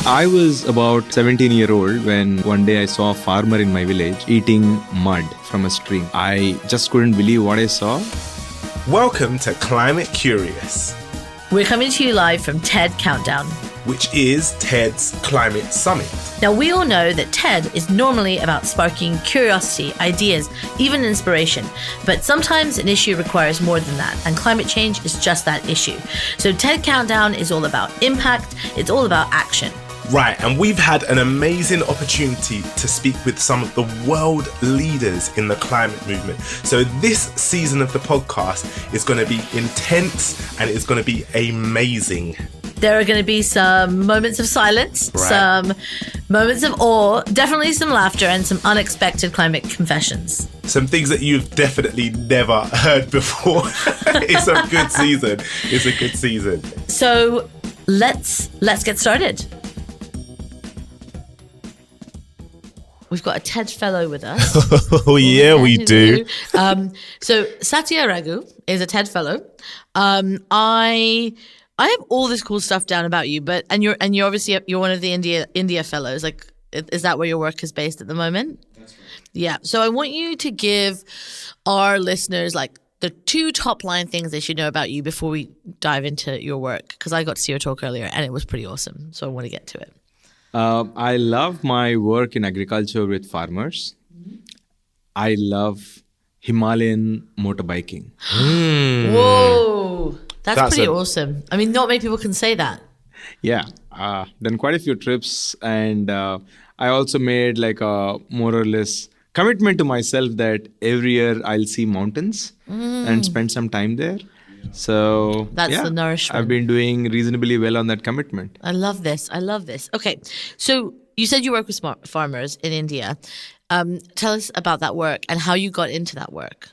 I was about 17-year-old when one day I saw a farmer in my village eating mud from a stream. I just couldn't believe what I saw. Welcome to Climate Curious, We're coming to you live from TED Countdown. which is TED's Climate Summit. Now, we all know that TED is normally about sparking curiosity, ideas, even inspiration. But sometimes an issue requires more than that, and climate change is just that issue. So TED Countdown is all about impact, it's all about action. Right, and we've had an amazing opportunity to speak with some of the world leaders in the climate movement. So this season of the podcast is going to be intense and it's going to be amazing. There are going to be some moments of silence, Right. some moments of awe, definitely some laughter, and some unexpected climate confessions. Some things that you've definitely never heard before. It's a good season. It's a good season. So let's get started. We've got a TED fellow with us. Oh yeah, we do. So Satya Raghu is a TED fellow. I have all this cool stuff down about you, and you're obviously you're one of the India fellows. Like, is that where your work is based at the moment? That's right. Yeah. So I want you to give our listeners like the two top line things they should know about you before we dive into your work, because I got to see your talk earlier and it was pretty awesome. So I want to get to it. I love my work in agriculture with farmers. I love Himalayan motorbiking. Whoa. That's pretty a- awesome. I mean, not many people can say that. Yeah, done quite a few trips, and I also made like a more or less commitment to myself that every year I'll see mountains and spend some time there. So That's the nourishment. I've been doing reasonably well on that commitment. I love this. Okay. So you said you work with smart farmers in India. Tell us about that work and how you got into that work.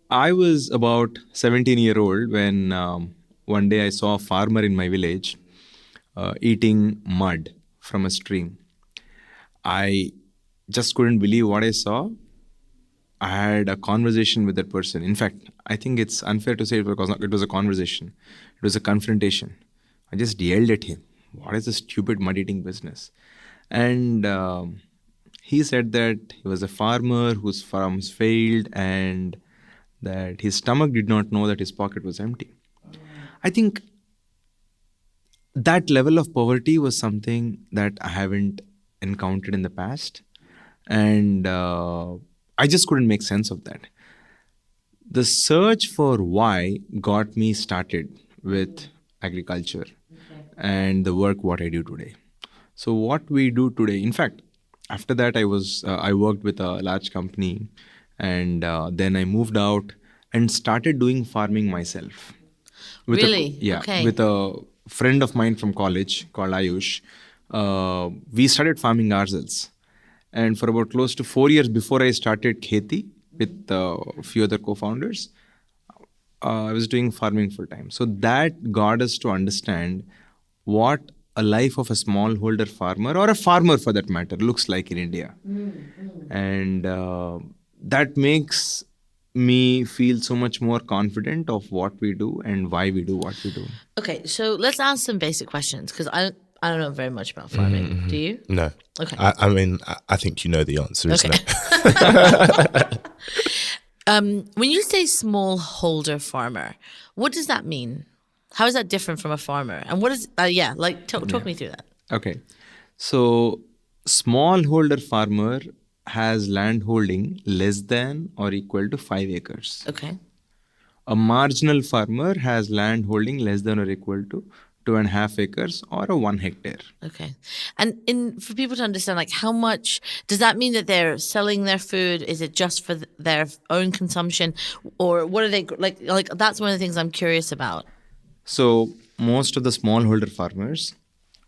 I was about 17-year-old when one day I saw a farmer in my village eating mud from a stream. I just couldn't believe what I saw. I had a conversation with that person. In fact, I think it's unfair to say it was a conversation. It was a confrontation. I just yelled at him, "What is this stupid mud-eating business?" And he said that he was a farmer whose farms failed and that his stomach did not know that his pocket was empty. I think that level of poverty was something that I haven't encountered in the past. And I just couldn't make sense of that. The search for why got me started with agriculture and the work what I do today. So what we do today, in fact, after that I worked with a large company, and then I moved out and started doing farming myself. Really? Okay. With a friend of mine from college called Ayush. We started farming ourselves. And for about close to 4 years before I started Kheti with a few other co-founders, I was doing farming full time. So that got us to understand what a life of a smallholder farmer, or a farmer for that matter, looks like in India. And that makes me feel so much more confident of what we do and why we do what we do. Okay. So let's ask some basic questions, because I don't know very much about farming. Do you? No. Okay. I mean, I think you know the answer, isn't Okay. it? When you say smallholder farmer, what does that mean? How is that different from a farmer? And what is, talk me through that. Okay. So smallholder farmer has land holding less than or equal to 5 acres. Okay. A marginal farmer has land holding less than or equal to 2.5 acres or a 1 hectare. Okay. And for people to understand, like, how much does that mean that they're selling their food? Is it just for their own consumption, or what are they like? That's one of the things I'm curious about. So most of the smallholder farmers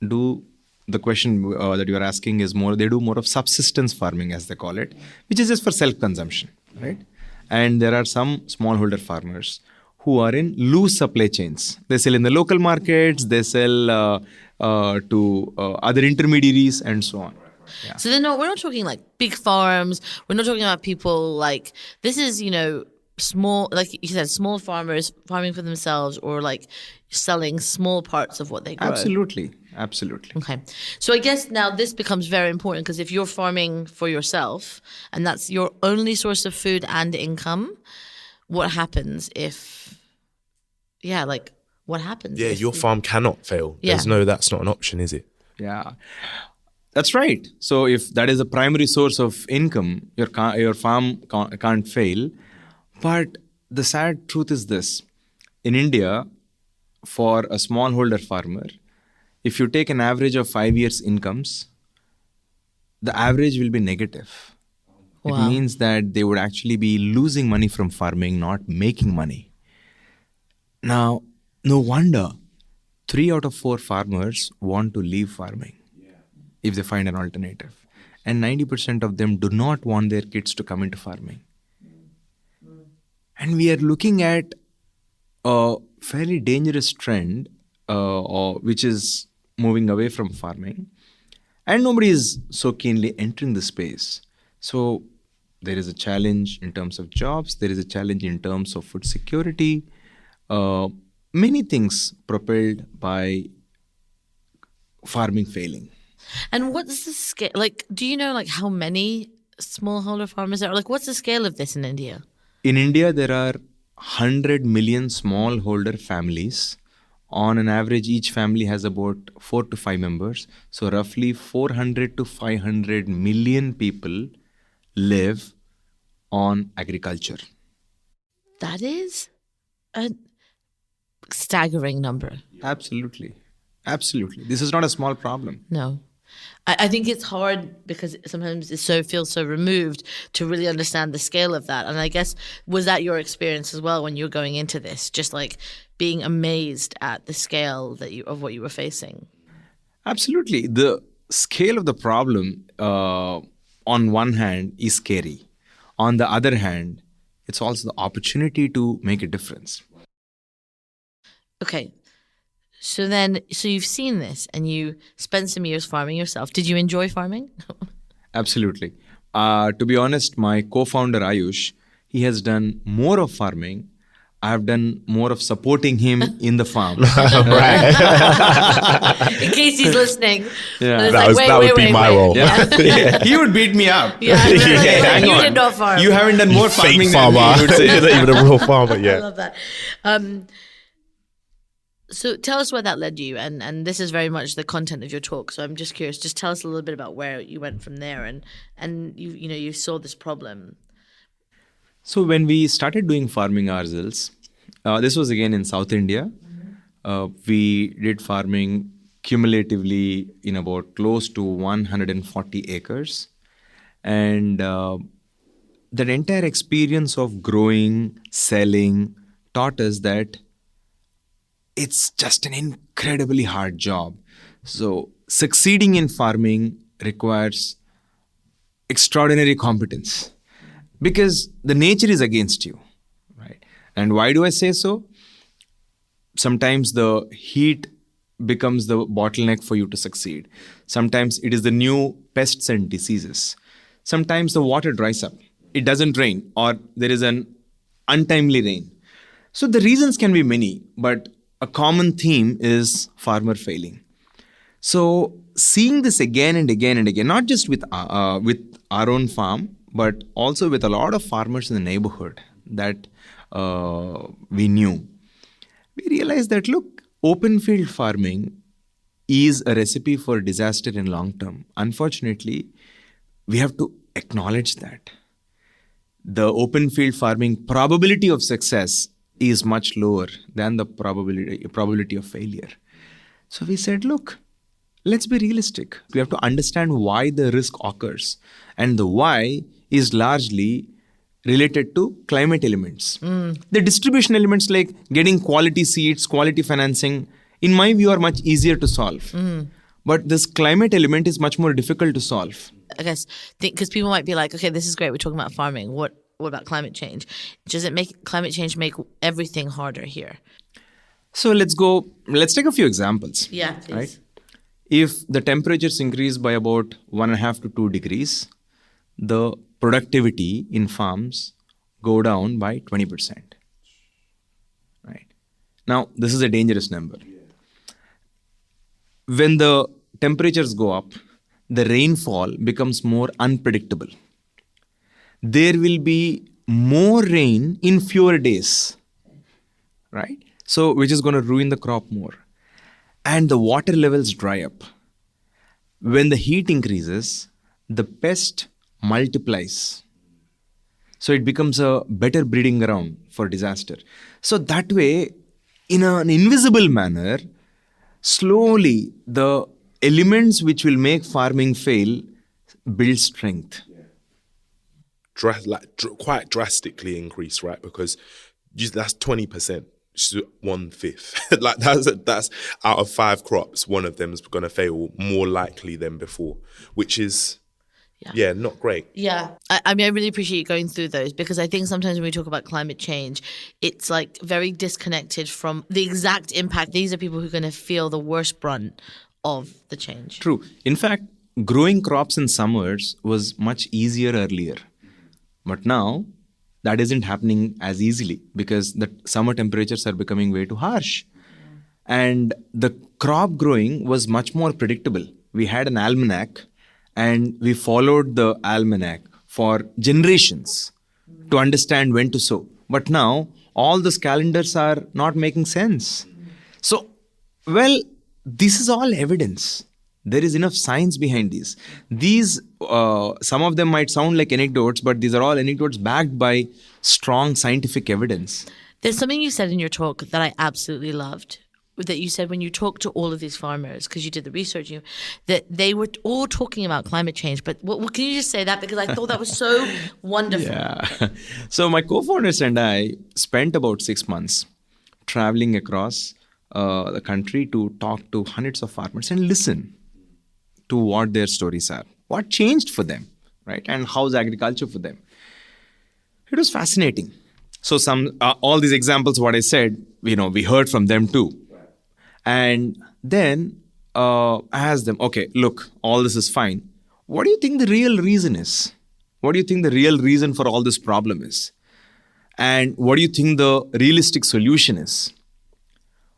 do, the question that you are asking is more, they do more of subsistence farming, as they call it, which is just for self-consumption, right? And there are some smallholder farmers who are in loose supply chains. They sell in the local markets, they sell to other intermediaries and so on. Yeah. So we're not talking like big farms. We're not talking about people like, this is, small, like you said, small farmers farming for themselves, or like selling small parts of what they grow. Absolutely. Absolutely. Okay. So I guess now this becomes very important because if you're farming for yourself and that's your only source of food and income, what happens if, what happens? Yeah, if your farm cannot fail. Yeah. That's not an option, is it? Yeah, that's right. So if that is a primary source of income, your farm can't fail. But the sad truth is this: in India, for a smallholder farmer, if you take an average of 5 years' incomes, the average will be negative. It Wow. means that they would actually be losing money from farming, not making money. Now, no wonder 3 out of 4 farmers want to leave farming if they find an alternative. And 90% of them do not want their kids to come into farming. And we are looking at a fairly dangerous trend which is moving away from farming. And nobody is so keenly entering the space. So there is a challenge in terms of jobs. There is a challenge in terms of food security. Many things propelled by farming failing. And what's the scale? Like, do you know how many smallholder farmers there are? Like, what's the scale of this in India? In India, there are 100 million smallholder families. On an average, each family has about 4 to 5 members. So roughly 400 to 500 million people live on agriculture. That is a staggering number. Absolutely. Absolutely. This is not a small problem. No. I think it's hard because sometimes it feels so removed to really understand the scale of that. And I guess, was that your experience as well when you were going into this? Just being amazed at the scale of what you were facing? Absolutely. The scale of the problem, on one hand, is scary. On the other hand, it's also the opportunity to make a difference. Okay. So you've seen this and you spent some years farming yourself. Did you enjoy farming? Absolutely. To be honest, my co-founder Ayush, he has done more of farming. I have done more of supporting him in the farm. In case he's listening. Yeah. That would be my role. Yeah. He would beat me up. Yeah, Hang you on. did not farm. You haven't done more farming Fake than me, farmer. he would say. You're not even a real farmer, I yeah. love that. So tell us where that led you, and this is very much the content of your talk. So I'm just curious. Just tell us a little bit about where you went from there, and you saw this problem. So when we started doing farming ourselves, this was again in South India. We did farming cumulatively in about close to 140 acres. And that entire experience of growing, selling, taught us that it's just an incredibly hard job. So succeeding in farming requires extraordinary competence because the nature is against you, right? And why do I say so? Sometimes the heat becomes the bottleneck for you to succeed. Sometimes it is the new pests and diseases. Sometimes the water dries up. It doesn't rain or there is an untimely rain. So the reasons can be many, but a common theme is farmer failing. So seeing this again and again and again, not just with our own farm, but also with a lot of farmers in the neighborhood that we knew, we realized that, look, open field farming is a recipe for disaster in long term. Unfortunately, we have to acknowledge that. The open field farming probability of success is much lower than the probability of failure. So we said, look, let's be realistic. We have to understand why the risk occurs. And the why is largely related to climate elements. The distribution elements like getting quality seeds, quality financing, in my view, are much easier to solve. But this climate element is much more difficult to solve. I guess because people might be like, okay, this is great. We're talking about farming. What about climate change? Does it make climate change make everything harder here? So let's take a few examples. Yeah, please. Right? If the temperatures increase by about 1.5 to 2 degrees, the productivity in farms go down by 20%. Right? Now, this is a dangerous number. when the temperatures go up, the rainfall becomes more unpredictable. There will be more rain in fewer days, right? So, which is going to ruin the crop more. And the water levels dry up. When the heat increases, the pest multiplies. So it becomes a better breeding ground for disaster. So that way, in an invisible manner, slowly the elements which will make farming fail build strength. Quite drastically increase, right? Because that's 20%. 1/5. Like that's out of 5 crops, one of them is going to fail more likely than before, which is not great. Yeah. I mean, I really appreciate you going through those, because I think sometimes when we talk about climate change, it's like very disconnected from the exact impact. These are people who are going to feel the worst brunt of the change. True. In fact, growing crops in summers was much easier earlier. But now that isn't happening as easily because the summer temperatures are becoming way too harsh. And the crop growing was much more predictable. We had an almanac and we followed the almanac for generations to understand when to sow. But now all those calendars are not making sense. So, well, this is all evidence. There is enough science behind these. These, some of them might sound like anecdotes, but these are all anecdotes backed by strong scientific evidence. There's something you said in your talk that I absolutely loved. That you said when you talked to all of these farmers, because you did the research, that they were all talking about climate change. But what can you just say that? Because I thought that was so wonderful. Yeah. So my co-founders and I spent about 6 months traveling across the country to talk to hundreds of farmers and listen to what their stories are, what changed for them, right? And how's agriculture for them. It was fascinating. So all these examples, what I said, we heard from them too. And then I asked them, okay, look, all this is fine. What do you think the real reason is? What do you think the real reason for all this problem is? And what do you think the realistic solution is?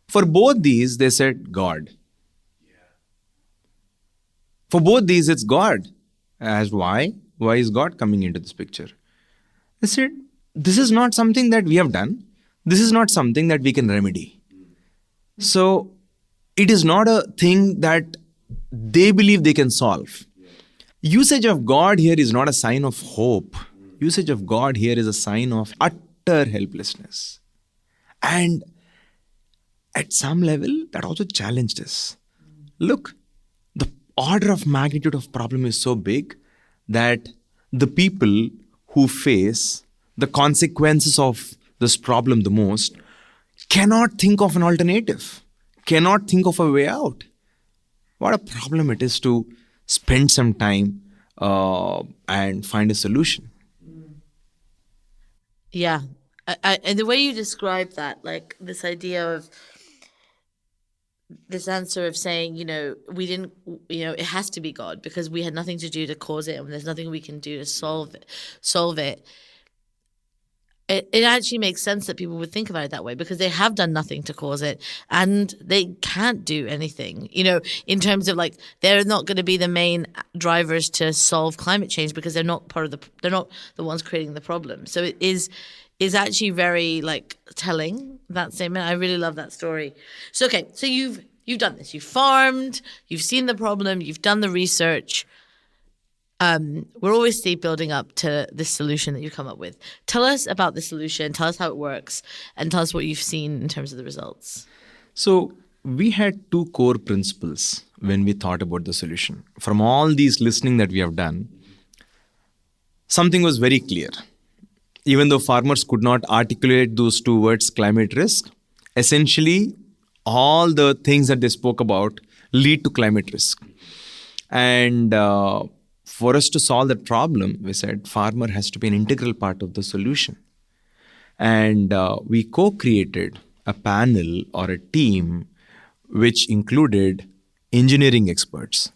For both these, they said God. For both these, it's God. I asked why? Why is God coming into this picture? They said, this is not something that we have done. This is not something that we can remedy. So, it is not a thing that they believe they can solve. Usage of God here is not a sign of hope. Usage of God here is a sign of utter helplessness. And at some level, that also challenged us. Look, the order of magnitude of problem is so big that the people who face the consequences of this problem the most cannot think of an alternative, cannot think of a way out. What a problem it is to spend some time and find a solution. Yeah. And the way you describe that, like this idea of this answer of saying, we didn't, it has to be God because we had nothing to do to cause it and there's nothing we can do to solve it. It actually makes sense that people would think about it that way because they have done nothing to cause it and they can't do anything, in terms of like, they're not going to be the main drivers to solve climate change because they're not they're not the ones creating the problem. So it is actually very like telling, that statement. I really love that story. So, okay. So you've done this, you've farmed, you've seen the problem, you've done the research. We're always building up to this solution that you come up with. Tell us about the solution, tell us how it works, and tell us what you've seen in terms of the results. So we had 2 core principles when we thought about the solution. From all these listening that we have done, something was very clear. Even though farmers could not articulate those 2 words, climate risk, essentially all the things that they spoke about lead to climate risk. And for us to solve that problem, we said farmer has to be an integral part of the solution. And we co-created a panel or a team which included engineering experts,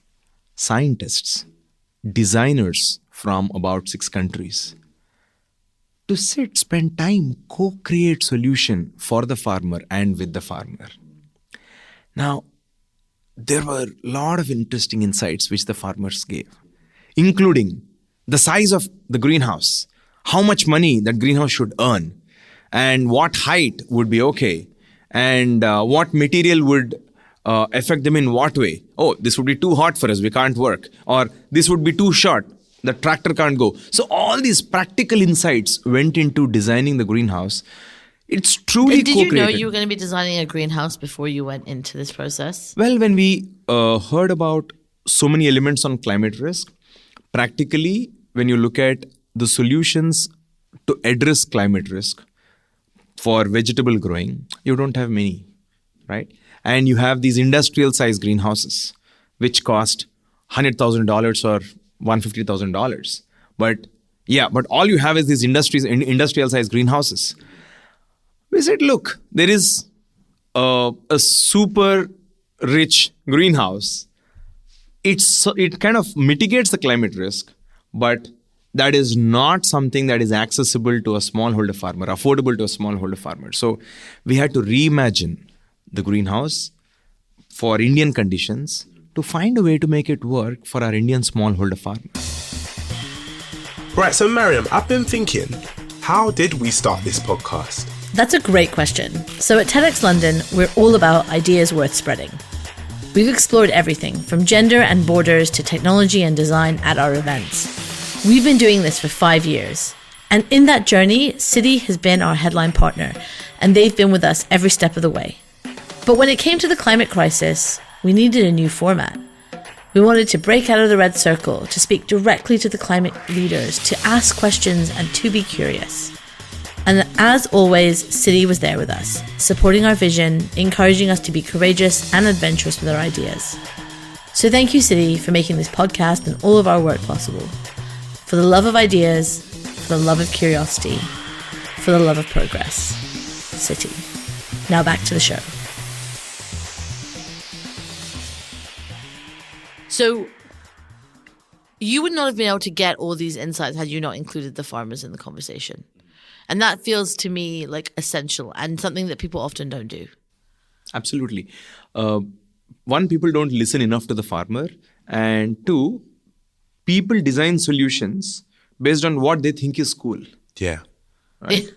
scientists, designers from about 6 countries to spend time, co-create solution for the farmer and with the farmer. Now, there were a lot of interesting insights which the farmers gave, including the size of the greenhouse, how much money that greenhouse should earn, and what height would be okay, and what material would affect them in what way. Oh, this would be too hot for us, we can't work. Or this would be too short, the tractor can't go. So all these practical insights went into designing the greenhouse. It's truly Did you know co-created. you were going to be designing a greenhouse before you went into this process? Well, when we heard about so many elements on climate risk, practically, when you look at the solutions to address climate risk for vegetable growing, you don't have many, right? And you have these industrial size greenhouses, which cost $100,000 or $150,000. But all you have is these industrial size greenhouses. We said, look, there is a super rich greenhouse. It kind of mitigates the climate risk, but that is not something that is accessible to a smallholder farmer, affordable to a smallholder farmer. So we had to reimagine the greenhouse for Indian conditions to find a way to make it work for our Indian smallholder farmers. Right, so Mariam, I've been thinking, how did we start this podcast? That's a great question. So at TEDx London, we're all about ideas worth spreading. We've explored everything from gender and borders to technology and design at our events. We've been doing this for 5 years. And in that journey, Citi has been our headline partner, and they've been with us every step of the way. But when it came to the climate crisis, we needed a new format. We wanted to break out of the red circle, to speak directly to the climate leaders, to ask questions and to be curious. And as always, Citi was there with us, supporting our vision, encouraging us to be courageous and adventurous with our ideas. So thank you, Citi, for making this podcast and all of our work possible. For the love of ideas, for the love of curiosity, for the love of progress. Citi. Now back to the show. So you would not have been able to get all these insights had you not included the farmers in the conversation. And that feels to me like essential and something that people often don't do. Absolutely. One, people don't listen enough to the farmer. And two, people design solutions based on what they think is cool. Yeah. Right?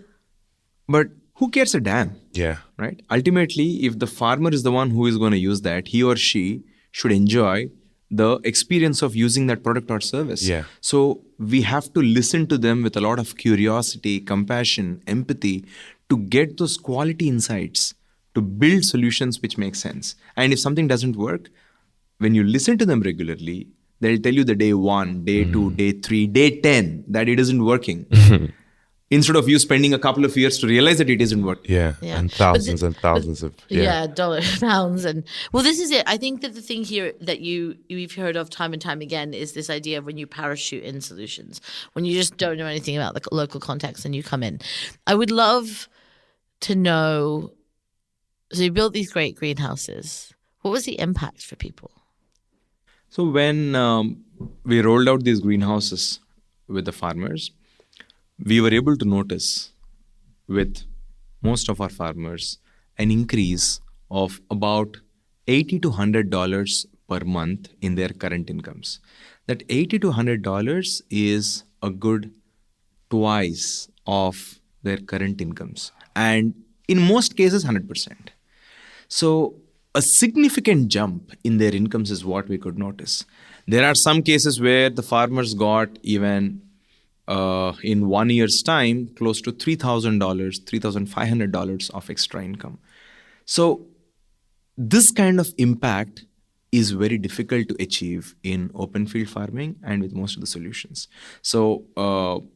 But who cares a damn? Yeah. Right? Ultimately, if the farmer is the one who is going to use that, he or she should enjoy the experience of using that product or service. Yeah. So we have to listen to them with a lot of curiosity, compassion, empathy to get those quality insights, to build solutions which make sense. And if something doesn't work, when you listen to them regularly, they'll tell you the day 1, day 2, day 3, day 10 that it isn't working. Instead of you spending a couple of years to realize that it isn't working. Yeah. Yeah. And thousands and thousands of dollars, pounds, and well, this is it. I think that the thing here that you've heard of time and time again is this idea of when you parachute in solutions, when you just don't know anything about the local context and you come in. I would love to know. So you built these great greenhouses. What was the impact for people? So when we rolled out these greenhouses with the farmers, we were able to notice with most of our farmers an increase of about $80 to $100 per month in their current incomes. That $80 to $100 is a good twice of their current incomes. And in most cases, 100%. So a significant jump in their incomes is what we could notice. There are some cases where the farmers got even in 1 year's time, close to $3,000, $3,500 of extra income. So this kind of impact is very difficult to achieve in open field farming and with most of the solutions. So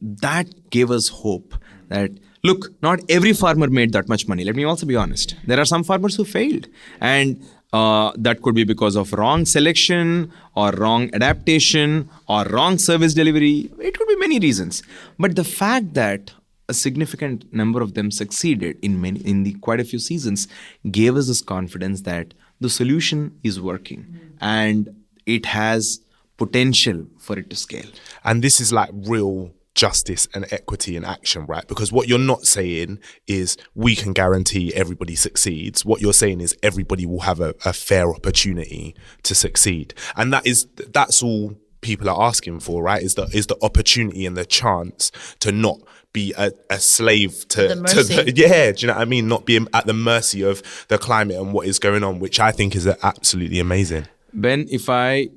that gave us hope that, look, not every farmer made that much money. Let me also be honest. There are some farmers who failed. And that could be because of wrong selection or wrong adaptation or wrong service delivery. It could be many reasons. But the fact that a significant number of them succeeded in quite a few seasons gave us this confidence that the solution is working and it has potential for it to scale. And this is like real justice and equity in action, right? Because what you're not saying is we can guarantee everybody succeeds. What you're saying is everybody will have a fair opportunity to succeed. And that's all people are asking for, right? Is the opportunity and the chance to not be a slave to the, yeah, do you know what I mean? Not being at the mercy of the climate and what is going on, which I think is absolutely amazing. Ben, if I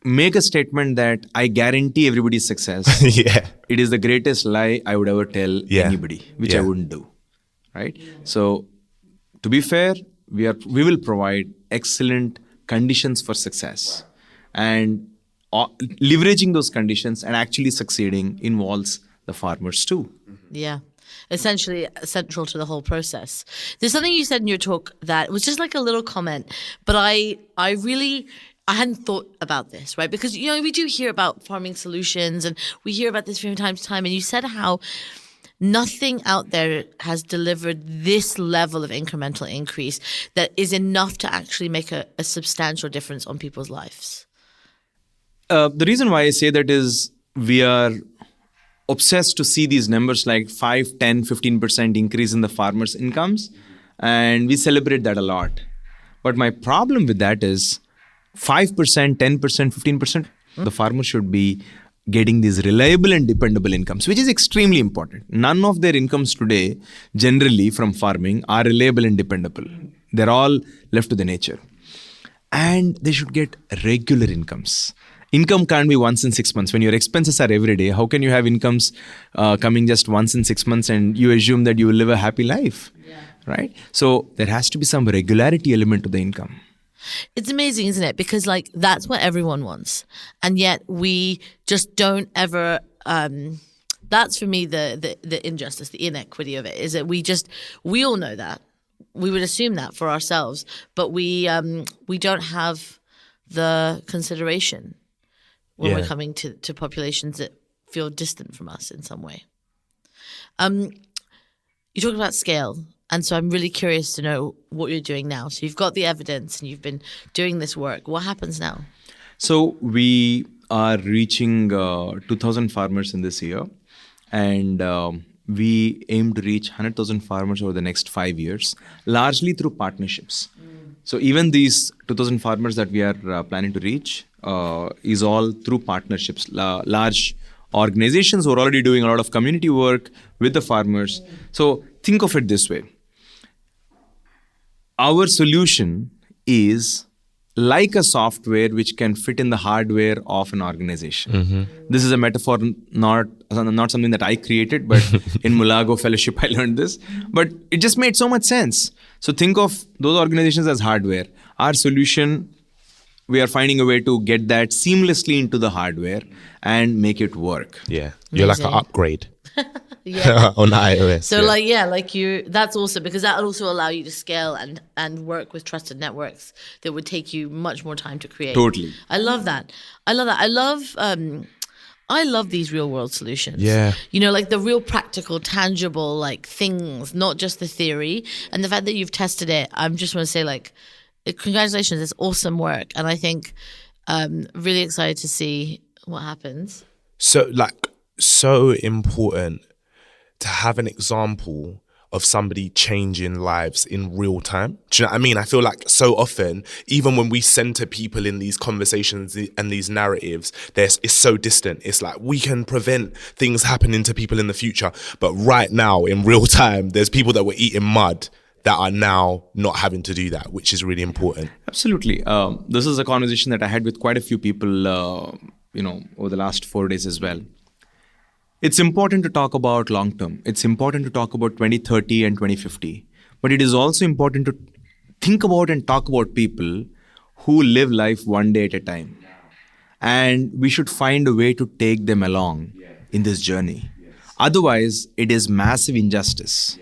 make a statement that I guarantee everybody's success, yeah, it is the greatest lie I would ever tell anybody, which I wouldn't do, right? So to be fair, we will provide excellent conditions for success, and leveraging those conditions and actually succeeding involves the farmers too. Yeah. Essentially central to the whole process. There's something you said in your talk that was just like a little comment, but I hadn't thought about this, right? Because, you know, we do hear about farming solutions and we hear about this from time to time. And you said how nothing out there has delivered this level of incremental increase that is enough to actually make a substantial difference on people's lives. The reason why I say that is we are obsessed to see these numbers like 5, 10, 15% increase in the farmers' incomes, and we celebrate that a lot. But my problem with that is 5%, 10%, 15%, the farmer should be getting these reliable and dependable incomes, which is extremely important. None of their incomes today, generally from farming, are reliable and dependable. They're all left to the nature. And they should get regular incomes. Income can't be once in 6 months. When your expenses are every day, how can you have incomes coming just once in 6 months and you assume that you will live a happy life, right? So there has to be some regularity element to the income. It's amazing, isn't it? Because like that's what everyone wants. And yet we just don't ever, that's for me the injustice, the inequity of it, is that we all know that. We would assume that for ourselves, but we don't have the consideration when we're coming to populations that feel distant from us in some way. You talked about scale, and so I'm really curious to know what you're doing now. So you've got the evidence and you've been doing this work. What happens now? So we are reaching 2,000 farmers in this year, and we aim to reach 100,000 farmers over the next 5 years, largely through partnerships. So even these 2,000 farmers that we are planning to reach is all through partnerships, large organizations who are already doing a lot of community work with the farmers. So think of it this way. Our solution is like a software which can fit in the hardware of an organization. Mm-hmm. This is a metaphor, not something that I created, but in Mulago Fellowship I learned this. But it just made so much sense. So think of those organizations as hardware. Our solution, we are finding a way to get that seamlessly into the hardware and make it work. Yeah, you're Amazing. like an upgrade. Yeah. On iOS. So that's awesome because that will also allow you to scale and work with trusted networks that would take you much more time to create. Totally. I love that. I love these real world solutions. Yeah. You know, like the real practical, tangible, like things, not just the theory. And the fact that you've tested it, I just want to say like, congratulations, it's awesome work. And I think really excited to see what happens. So important to have an example of somebody changing lives in real time. Do you know what I mean? I feel like so often, even when we center people in these conversations and these narratives, it's so distant. It's like we can prevent things happening to people in the future. But right now, in real time, there's people that were eating mud that are now not having to do that, which is really important. Absolutely. This is a conversation that I had with quite a few people, over the last 4 days as well. It's important to talk about long term. It's important to talk about 2030 and 2050. But it is also important to think about and talk about people who live life one day at a time. And we should find a way to take them along in this journey. Otherwise, it is massive injustice.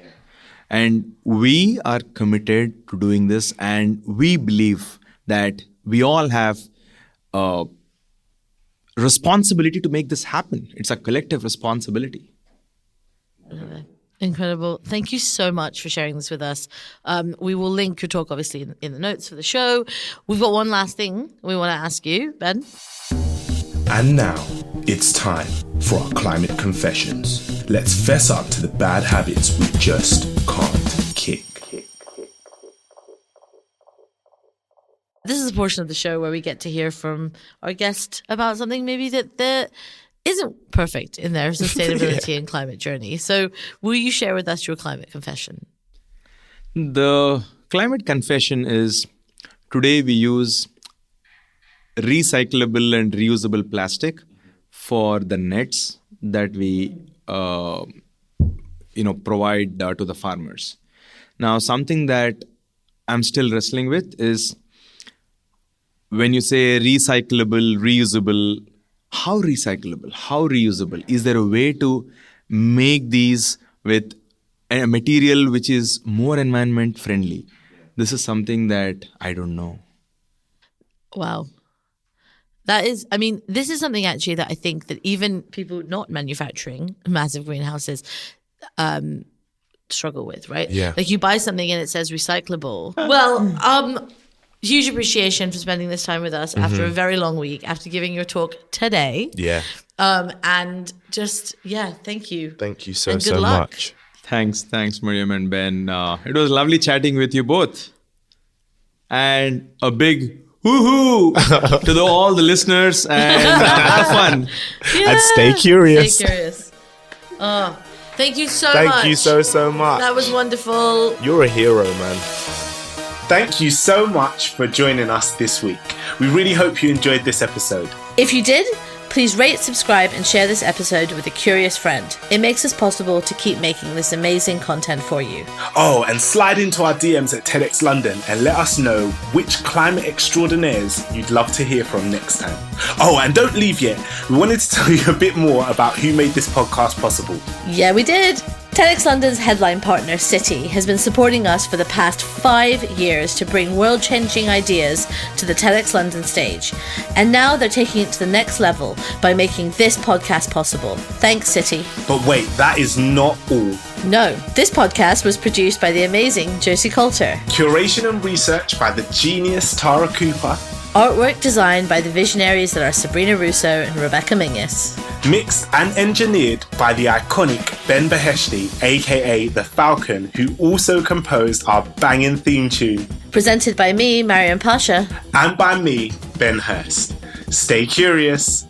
And we are committed to doing this, and we believe that we all have responsibility to make this happen. It's a collective responsibility. Incredible. Thank you so much for sharing this with us. We will link your talk, obviously, in the notes for the show. We've got one last thing we want to ask you, Ben. And now, It's time for our climate confessions. Let's fess up to the bad habits we just can't kick. This is a portion of the show where we get to hear from our guest about something maybe that isn't perfect in their sustainability and climate journey. So will you share with us your climate confession? The climate confession is today we use recyclable and reusable plastic for the nets that we provide to the farmers. Now, something that I'm still wrestling with is when you say recyclable, reusable, how recyclable, how reusable? Is there a way to make these with a material which is more environment friendly? This is something that I don't know. Wow. This is something actually that I think that even people not manufacturing massive greenhouses struggle with, right? Yeah. Like you buy something and it says recyclable. Well, huge appreciation for spending this time with us after a very long week, after giving your talk today. Yeah. And just, thank you. Thank you And so good luck. much. Thanks, Miriam and Ben. It was lovely chatting with you both. And a big woohoo to all the listeners, and have fun. Yeah. And stay curious. Stay curious. Oh, thank you so much. Thank you so much. That was wonderful. You're a hero, man. Thank you so much for joining us this week. We really hope you enjoyed this episode. If you did, please rate, subscribe, and share this episode with a curious friend. It makes it possible to keep making this amazing content for you. Oh, and slide into our DMs at TEDx London and let us know which climate extraordinaires you'd love to hear from next time. Oh, and don't leave yet. We wanted to tell you a bit more about who made this podcast possible. Yeah, we did. TEDx London's headline partner, City, has been supporting us for the past 5 years to bring world-changing ideas to the TEDx London stage. And now they're taking it to the next level by making this podcast possible. Thanks, City. But wait, that is not all. No, this podcast was produced by the amazing Josie Coulter. Curation and research by the genius Tara Cooper. Artwork designed by the visionaries that are Sabrina Russo and Rebecca Mingus. Mixed and engineered by the iconic Ben Beheshti, aka The Falcon, who also composed our banging theme tune. Presented by me, Mariam Pasha. And by me, Ben Hurst. Stay curious.